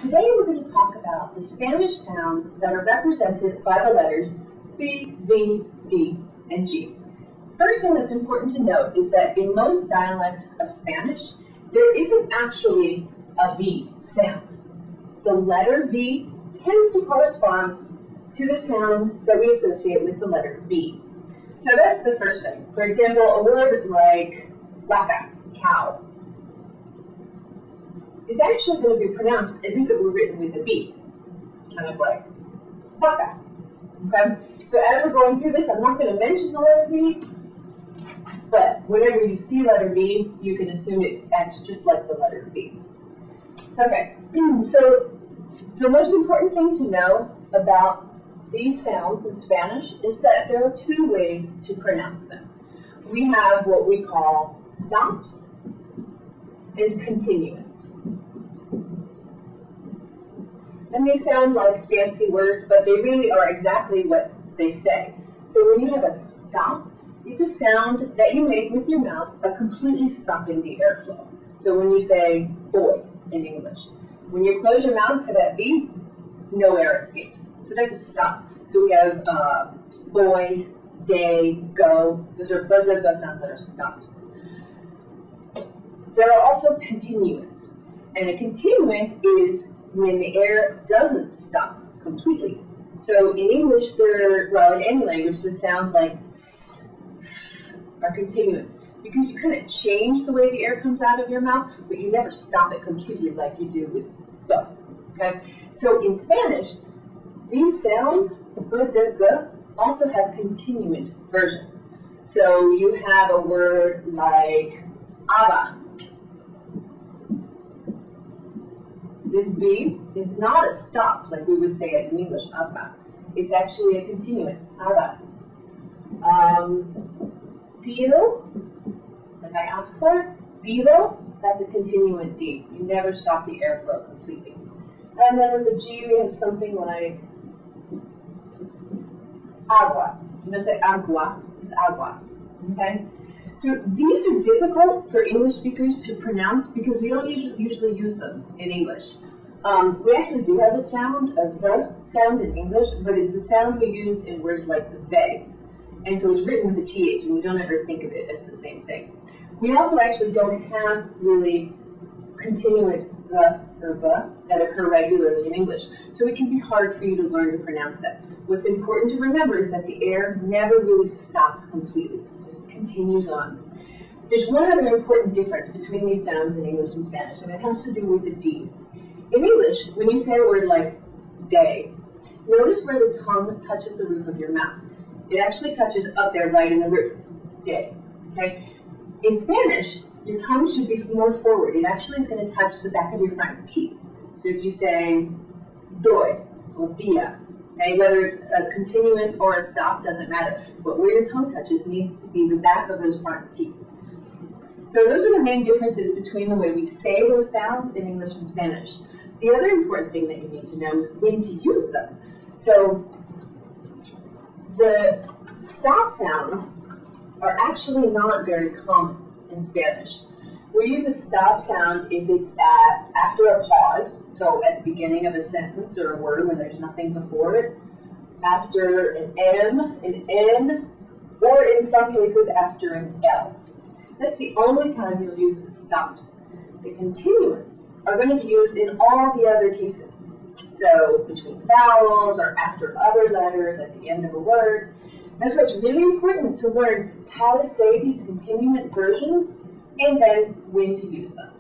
Today we're going to talk about the Spanish sounds that are represented by the letters B, V, D, and G. First thing that's important to note is that in most dialects of Spanish, there isn't actually a V sound. The letter V tends to correspond to the sound that we associate with the letter B. So that's the first thing. For example, a word like vaca, cow, is actually going to be pronounced as if it were written with a B, kind of like vaca. Okay? So as we're going through this, I'm not going to mention the letter V, but whenever you see letter V, you can assume it acts just like the letter V. Okay, so the most important thing to know about these sounds in Spanish is that there are two ways to pronounce them. We have what we call stops and continuance. And they sound like fancy words, but they really are exactly what they say. So when you have a stop, it's a sound that you make with your mouth, but completely stopping the airflow. So when you say boy in English, when you close your mouth for that B, no air escapes. So that's a stop. So we have boy, day, go. Those are both of those sounds that are stops. There are also continuants. And a continuant is when the air doesn't stop completely. So in English, well, in any language, the sounds like s, f are continuants because you kind of change the way the air comes out of your mouth, but you never stop it completely like you do with b. Okay? So in Spanish, these sounds, b, d, g, also have continuant versions. So you have a word like aba. This B is not a stop like we would say it in English, aba. It's actually a continuant, aba. Pido, like I asked for, pido, that's a continuant D. You never stop the airflow completely. And then with the G, we have something like agua. You don't say agua, it's agua. Okay? So these are difficult for English speakers to pronounce because we don't usually use them in English. We actually do have a sound, a the sound in English, but it's a sound we use in words like they. And so it's written with a TH, and we don't ever think of it as the same thing. We also actually don't have really continuant the or b that occur regularly in English. So it can be hard for you to learn to pronounce that. What's important to remember is that the air never really stops completely. It just continues on. There's one other important difference between these sounds in English and Spanish, and it has to do with the D. In English, when you say a word like day, notice where the tongue touches the roof of your mouth. It actually touches up there right in the roof. Day. Okay? In Spanish, your tongue should be more forward. It actually is going to touch the back of your front teeth. So if you say doy or dia, okay, whether it's a continuant or a stop, doesn't matter. But where your tongue touches needs to be the back of those front teeth. So those are the main differences between the way we say those sounds in English and Spanish. The other important thing that you need to know is when to use them. So the stop sounds are actually not very common in Spanish. We use a stop sound if it's after a pause, so at the beginning of a sentence or a word when there's nothing before it, after an M, an N, or in some cases after an L. That's the only time you'll use the stops. The continuants are going to be used in all the other cases. So between vowels or after other letters at the end of a word. That's why it's really important to learn how to say these continuant versions and then when to use them.